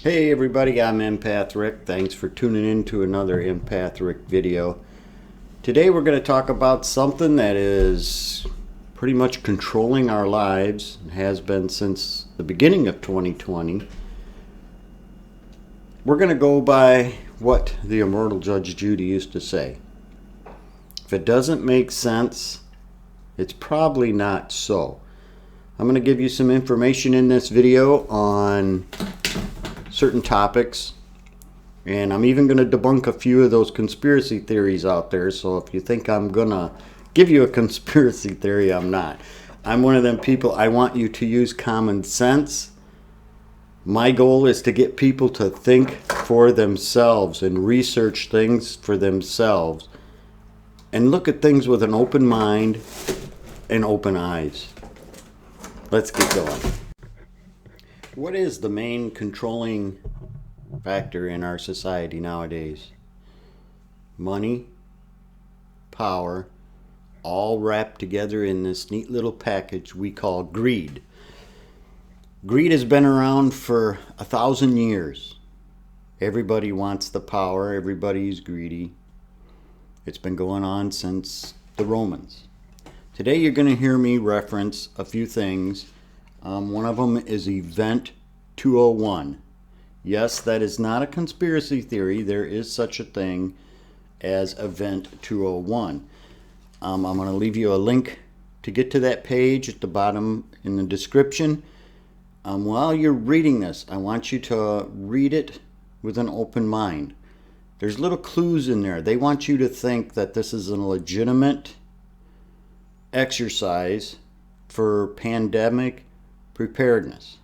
Hey everybody, I'm Empath Rick. Thanks for tuning in to another Empath Rick video. Today we're going to talk about something that is pretty much controlling our lives, and has been since the beginning of 2020. We're going to go by what the immortal Judge Judy used to say. If it doesn't make sense, it's probably not so. I'm going to give you some information in this video on certain topics, and I'm even going to debunk a few of those conspiracy theories out there. So if you think I'm going to give you a conspiracy theory, I'm not. I'm one of them people. I want you to use common sense. My goal is to get people to think for themselves and research things for themselves and look at things with an open mind and open eyes. Let's get going. What is the main controlling factor in our society nowadays? Money, power, all wrapped together in this neat little package we call greed. Greed has been around for 1,000 years. Everybody wants the power, everybody's greedy. It's been going on since the Romans. Today you're going to hear me reference a few things. One of them is Event 201. Yes, that is not a conspiracy theory. There is such a thing as Event 201. I'm going to leave you a link to get to that page at the bottom in the description. While you're reading this, I want you to read it with an open mind. There's little clues in there. They want you to think that this is a legitimate exercise for pandemic preparedness.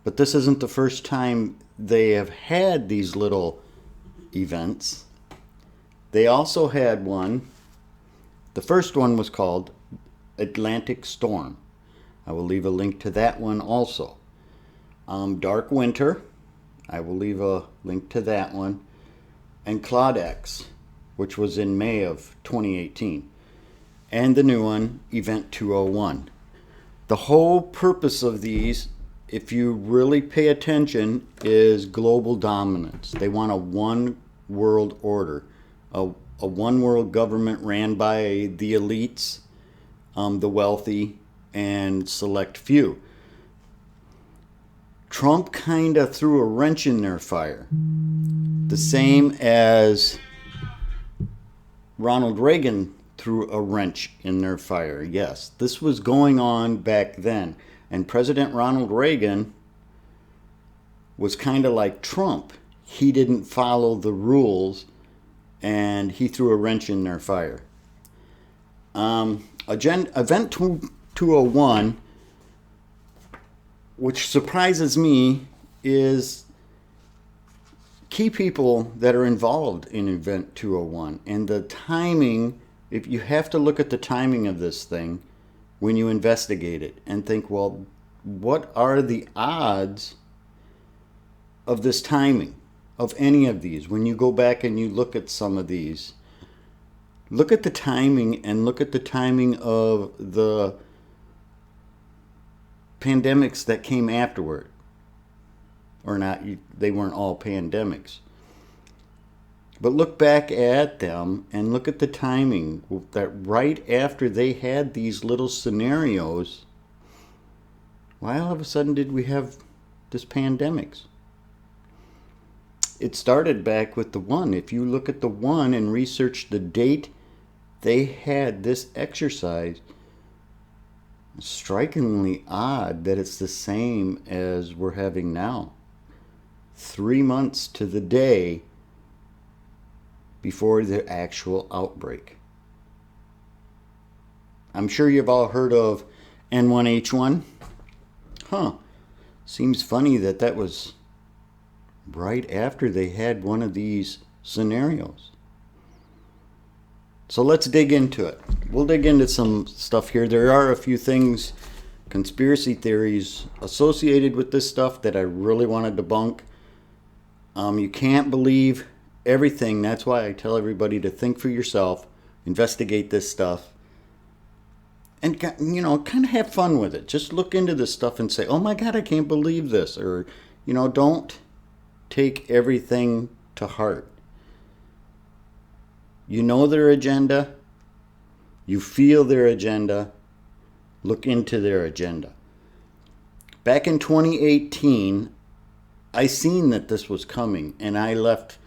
But this isn't the first time they have had these little events. They also had one. The first one was called Atlantic Storm. I will leave a link to that one also. Dark Winter. I will leave a link to that one. And Claude X, which was in May of 2018. And the new one, Event 201. The whole purpose of these, if you really pay attention, is global dominance. They want a one world order, a one world government ran by the elites, the wealthy, and select few. Trump kind of threw a wrench in their fire. The same as Ronald Reagan threw a wrench in their fire. Yes, this was going on back then. And President Ronald Reagan was kind of like Trump. He didn't follow the rules, and he threw a wrench in their fire. Event 201, which surprises me, is key people that are involved in Event 201. And the timing, if you have to look at the timing of this thing when you investigate it and think, well, what are the odds of this timing of any of these? When you go back and you look at some of these, look at the timing and look at the timing of the pandemics that came afterward. Or not, they weren't all pandemics. But look back at them and look at the timing, that right after they had these little scenarios, why all of a sudden did we have this pandemics? It started back with the one. If you look at the one and research the date they had this exercise, strikingly odd that it's the same as we're having now. 3 months to the day before the actual outbreak. I'm sure you've all heard of N1H1. Seems funny that that was right after they had one of these scenarios. So let's dig into it. We'll dig into some stuff here. There are a few things, conspiracy theories associated with this stuff that I really want to debunk. You can't believe everything. That's why I tell everybody to think for yourself, investigate this stuff, and kind of have fun with it. Just look into this stuff and say, oh my God, I can't believe this. Or don't take everything to heart. You know their agenda, you feel their agenda, look into their agenda. Back in 2018, I seen that this was coming, and I left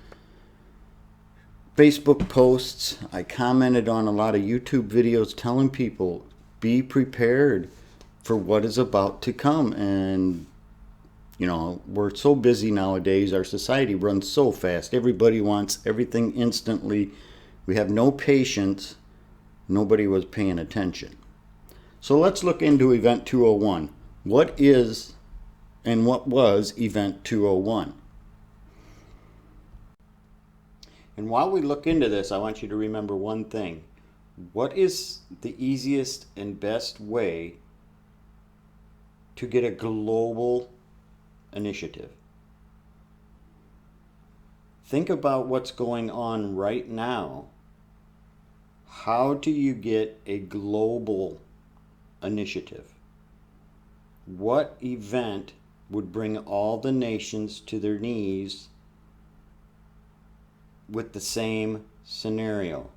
Facebook posts, I commented on a lot of YouTube videos telling people, be prepared for what is about to come. And we're so busy nowadays, our society runs so fast, everybody wants everything instantly, we have no patience, nobody was paying attention. So let's look into Event 201. What is and what was Event 201? And while we look into this, I want you to remember one thing. What is the easiest and best way to get a global initiative? Think about what's going on right now. How do you get a global initiative? What event would bring all the nations to their knees with the same scenario?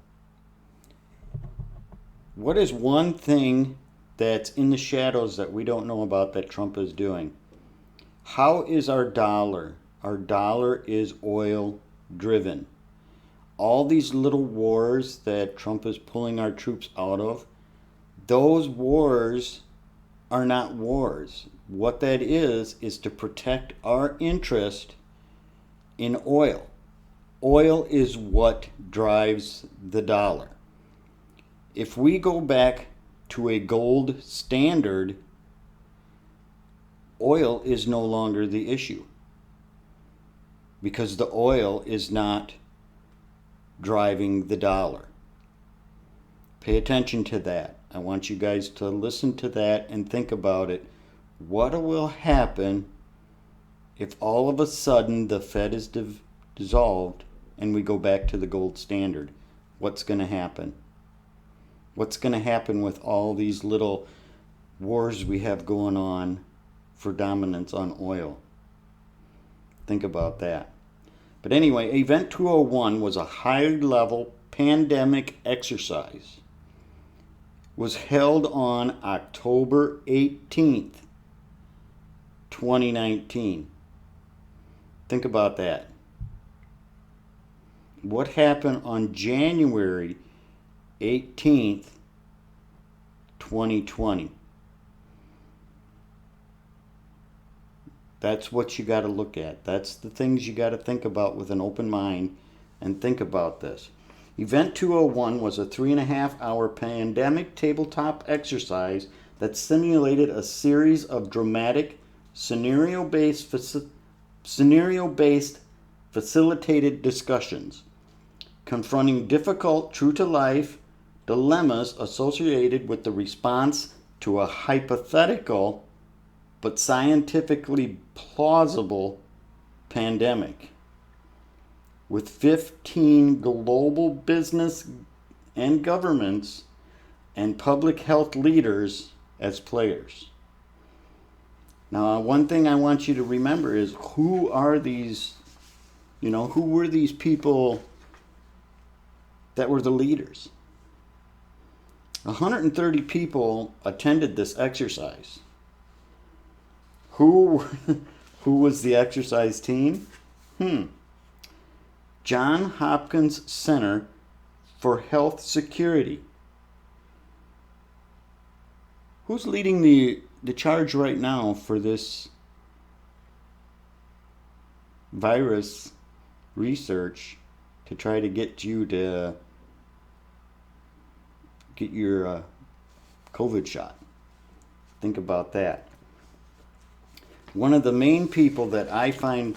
What is one thing that's in the shadows that we don't know about that Trump is doing? How is our dollar? Our dollar is oil driven. All these little wars that Trump is pulling our troops out of, those wars are not wars. What that is to protect our interest in oil. Oil is what drives the dollar. If we go back to a gold standard, oil is no longer the issue because the oil is not driving the dollar. Pay attention to that. I want you guys to listen to that and think about it. What will happen if all of a sudden the Fed is dissolved and we go back to the gold standard? What's going to happen? What's going to happen with all these little wars we have going on for dominance on oil? Think about that. But anyway, Event 201 was a high-level pandemic exercise. It was held on October 18th, 2019. Think about that. What happened on January 18th, 2020? That's what you got to look at. That's the things you got to think about with an open mind and think about this. Event 201 was a 3.5-hour pandemic tabletop exercise that simulated a series of dramatic scenario-based facilitated discussions confronting difficult true-to-life dilemmas associated with the response to a hypothetical but scientifically plausible pandemic, with 15 global business and governments and public health leaders as players. Now, one thing I want you to remember is who were these people that were the leaders? 130 people attended this exercise. Who was the exercise team? John Hopkins Center for Health Security. Who's leading the charge right now for this virus research to try to get you to get your COVID shot? Think about that. One of the main people that I find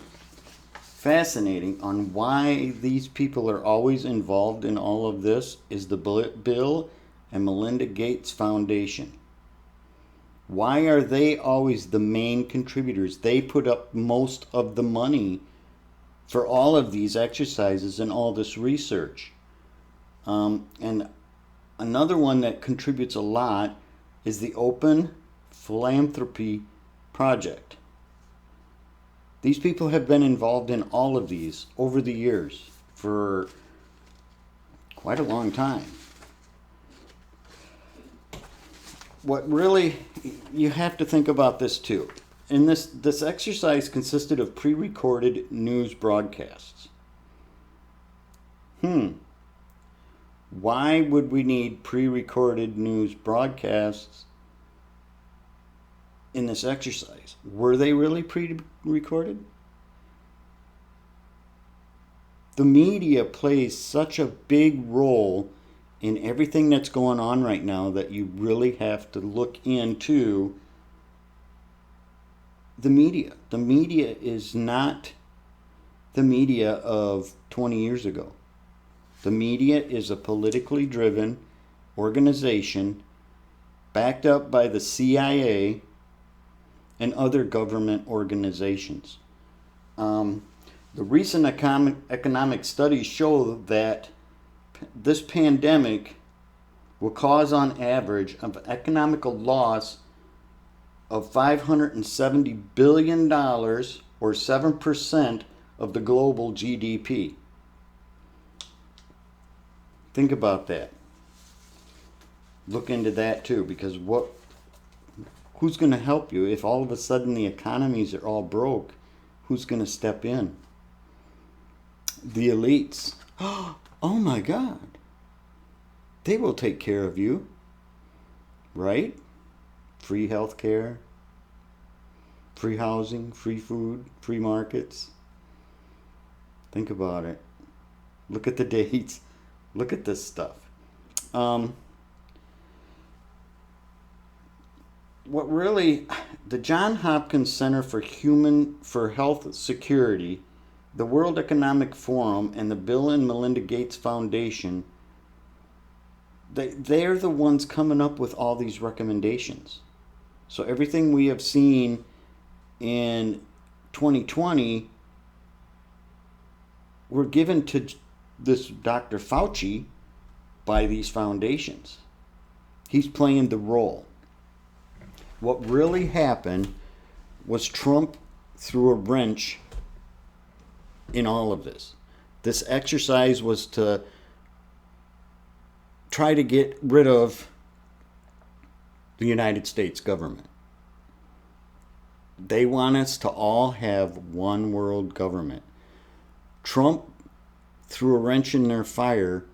fascinating on why these people are always involved in all of this is the Bill and Melinda Gates Foundation. Why are they always the main contributors? They put up most of the money for all of these exercises and all this research. And another one that contributes a lot is the Open Philanthropy Project. These people have been involved in all of these over the years for quite a long time. What really, you have to think about this too. And this exercise consisted of pre-recorded news broadcasts. Why would we need pre-recorded news broadcasts in this exercise? Were they really pre-recorded? The media plays such a big role in everything that's going on right now that you really have to look into the media. The media is not the media of 20 years ago. The media is a politically driven organization backed up by the CIA and other government organizations. The recent economic studies show that this pandemic will cause on average an economical loss of $570 billion or 7% of the global GDP. Think about that. Look into that too, because who's going to help you if all of a sudden the economies are all broke? Who's going to step in? The elites. Oh my God. They will take care of you. Right? Free health care, free housing, free food, free markets. Think about it. Look at the dates. Look at this stuff. What really, the Johns Hopkins Center for Health Security, the World Economic Forum, and the Bill and Melinda Gates Foundation, they're the ones coming up with all these recommendations. So everything we have seen in 2020 were given to this Dr. Fauci by these foundations. He's playing the role. What really happened was Trump threw a wrench in all of this. This exercise was to try to get rid of the United States government. They want us to all have one world government. Trump threw a wrench in their fire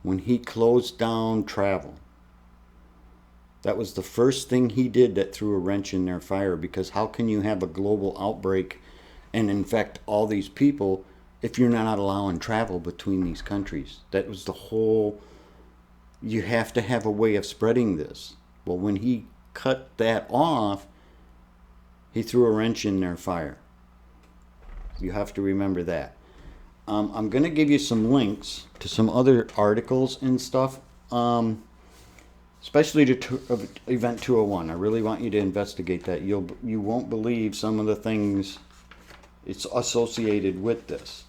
when he closed down travel. That was the first thing he did that threw a wrench in their fire, because how can you have a global outbreak and infect all these people if you're not allowing travel between these countries? That was the whole, you have to have a way of spreading this. Well, when he cut that off, he threw a wrench in their fire. You have to remember that. I'm going to give you some links to some other articles and stuff, especially to Event 201. I really want you to investigate that. You won't believe some of the things it's associated with this.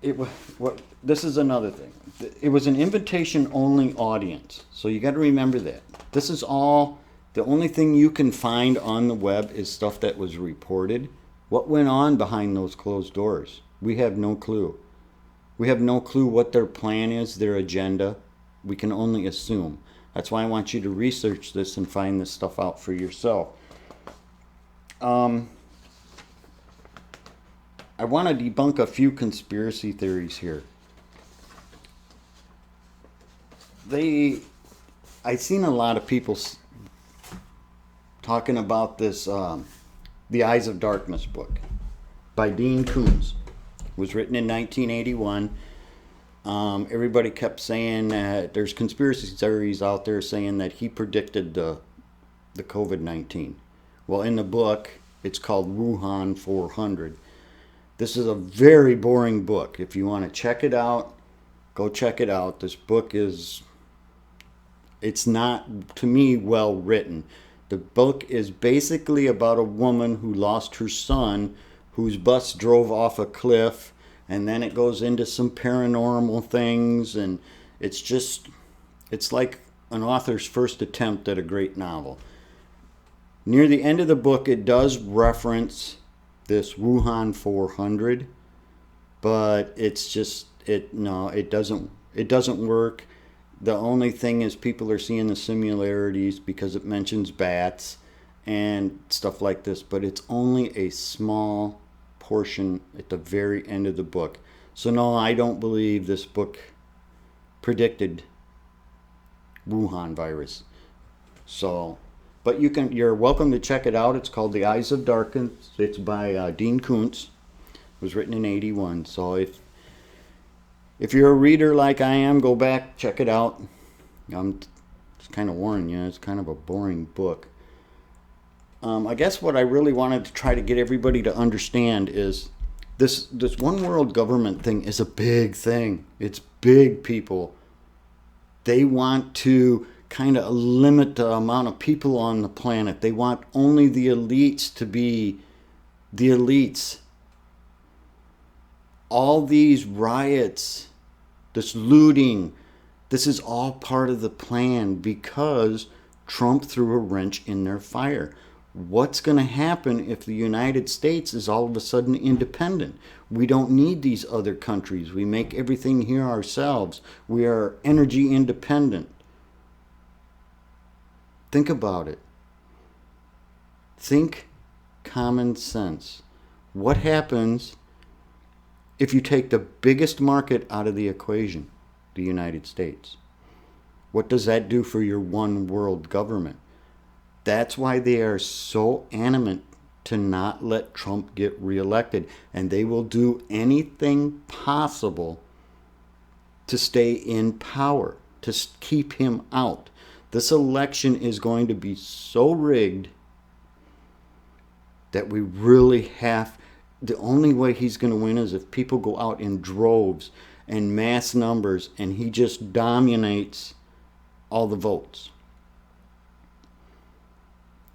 This is another thing. It was an invitation-only audience, so you got to remember that. This is all, the only thing you can find on the web is stuff that was reported. What went on behind those closed doors? We have no clue. We have no clue what their plan is, their agenda. We can only assume. That's why I want you to research this and find this stuff out for yourself. I want to debunk a few conspiracy theories here. I've seen a lot of people talking about this, The Eyes of Darkness book by Dean Koontz. It was written in 1981. Everybody kept saying that there's conspiracy theories out there saying that he predicted the COVID-19. Well, in the book, it's called Wuhan 400. This is a very boring book. If you want to check it out, go check it out. This book it's not, to me, well written. The book is basically about a woman who lost her son, whose bus drove off a cliff, and then it goes into some paranormal things, and it's like an author's first attempt at a great novel. Near the end of the book, it does reference this Wuhan 400, but it's just it doesn't work. The only thing is people are seeing the similarities because it mentions bats and stuff like this, but it's only a small portion at the very end of the book. So no, I don't believe this book predicted Wuhan virus. So, but you're welcome to check it out. It's called The Eyes of Darkness. It's by Dean Koontz. It was written in 81. So if you're a reader like I am, go back, check it out. I'm just kind of warning you, it's kind of a boring book. I guess what I really wanted to try to get everybody to understand is this one world government thing is a big thing. It's big, people. They want to kind of limit the amount of people on the planet. They want only the elites to be the elites. All these riots, this looting, this is all part of the plan because Trump threw a wrench in their fire. What's going to happen if the United States is all of a sudden independent? We don't need these other countries. We make everything here ourselves. We are energy independent. Think about it. Think common sense. What happens if you take the biggest market out of the equation, the United States? What does that do for your one world government? That's why they are so adamant to not let Trump get reelected. And they will do anything possible to stay in power, to keep him out. This election is going to be so rigged that we really have, the only way he's going to win is if people go out in droves and mass numbers and he just dominates all the votes.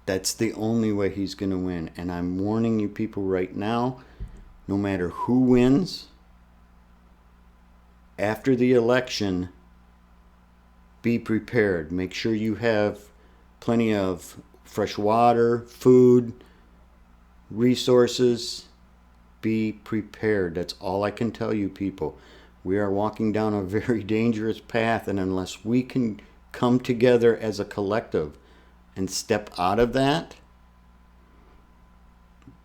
That's the only way he's going to win. And I'm warning you people right now, no matter who wins, after the election, be prepared. Make sure you have plenty of fresh water, food, resources. Be prepared. That's all I can tell you people. We are walking down a very dangerous path, and unless we can come together as a collective and step out of that,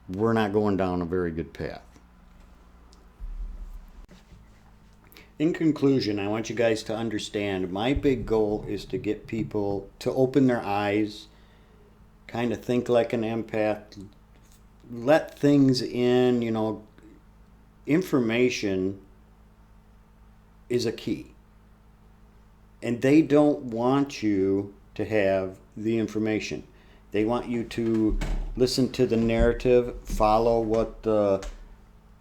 we're not going down a very good path. In conclusion, I want you guys to understand my big goal is to get people to open their eyes, kind of think like an empath, let things in, information is a key. And they don't want you to have the information. They want you to listen to the narrative, follow what the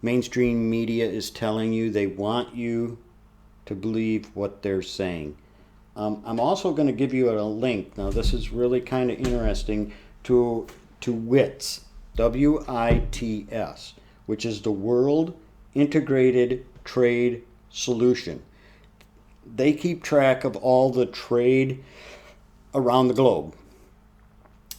mainstream media is telling you. They want you to believe what they're saying. I'm also going to give you a link. Now, this is really kind of interesting to WITS, WITS, which is the World Integrated Trade Solution. They keep track of all the trade around the globe.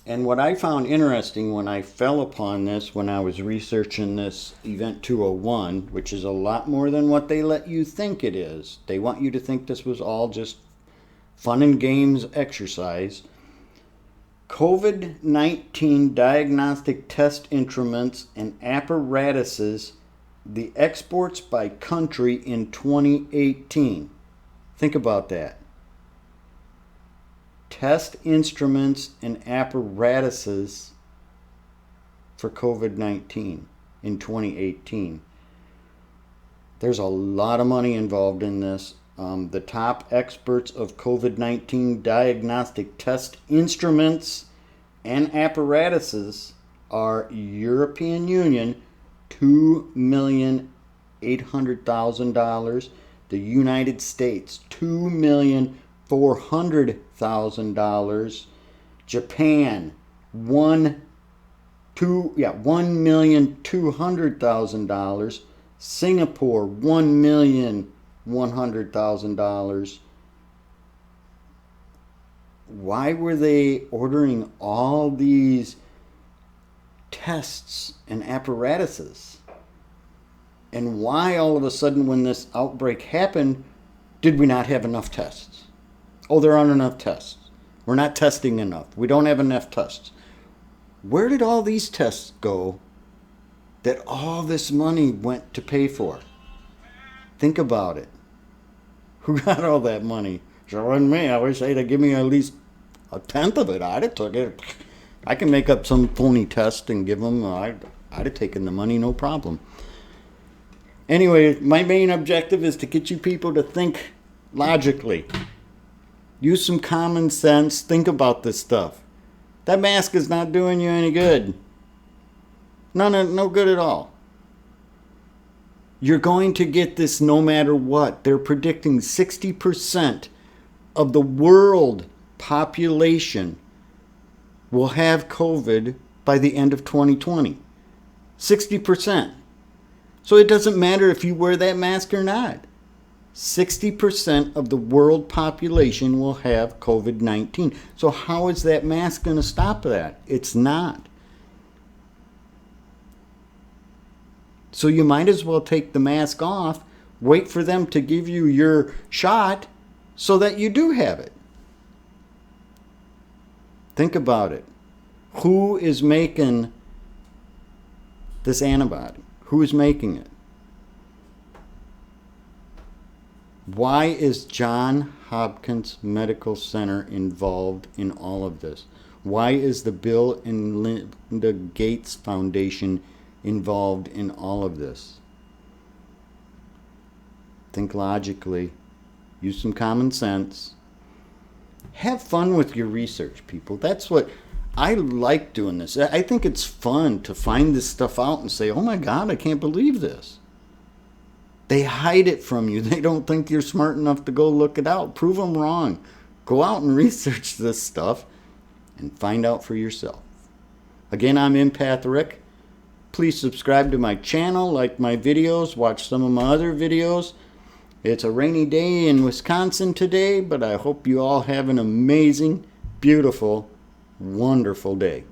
And what I found interesting when I fell upon this, when I was researching this Event 201, which is a lot more than what they let you think it is. They want you to think this was all just fun and games exercise. COVID-19 diagnostic test instruments and apparatuses, the exports by country in 2018. Think about that. Test instruments and apparatuses for COVID-19 in 2018. There's a lot of money involved in this. The top experts of COVID-19 diagnostic test instruments and apparatuses are European Union, $2,800,000. The United States, $2,400,000. Japan, $1,200,000. Singapore, $1,100,000. Why were they ordering all these tests and apparatuses. And why all of a sudden when this outbreak happened, did we not have enough tests? Oh, there aren't enough tests. We're not testing enough. We don't have enough tests. Where did all these tests go that all this money went to pay for? Think about it. Who got all that money? Sure wasn't me. I wish they'd have given me at least a tenth of it. I'd have took it. I can make up some phony test and give them. I'd have taken the money, no problem. Anyway, my main objective is to get you people to think logically. Use some common sense. Think about this stuff. That mask is not doing you any good. No good at all. You're going to get this no matter what. They're predicting 60% of the world population will have COVID by the end of 2020. 60%. So it doesn't matter if you wear that mask or not. 60% of the world population will have COVID-19. So how is that mask going to stop that? It's not. So you might as well take the mask off, wait for them to give you your shot so that you do have it. Think about it. Who is making this antibody? Who is making it? Why is Johns Hopkins Medical Center involved in all of this? Why is the Bill and Melinda Gates Foundation involved in all of this? Think logically. Use some common sense. Have fun with your research, people. That's what I like doing this. I think it's fun to find this stuff out and say, oh my God, I can't believe this. They hide it from you. They don't think you're smart enough to go look it out. Prove them wrong. Go out and research this stuff and find out for yourself. Again, I'm Empath Rick. Please subscribe to my channel, like my videos, watch some of my other videos. It's a rainy day in Wisconsin today, but I hope you all have an amazing, beautiful, wonderful day.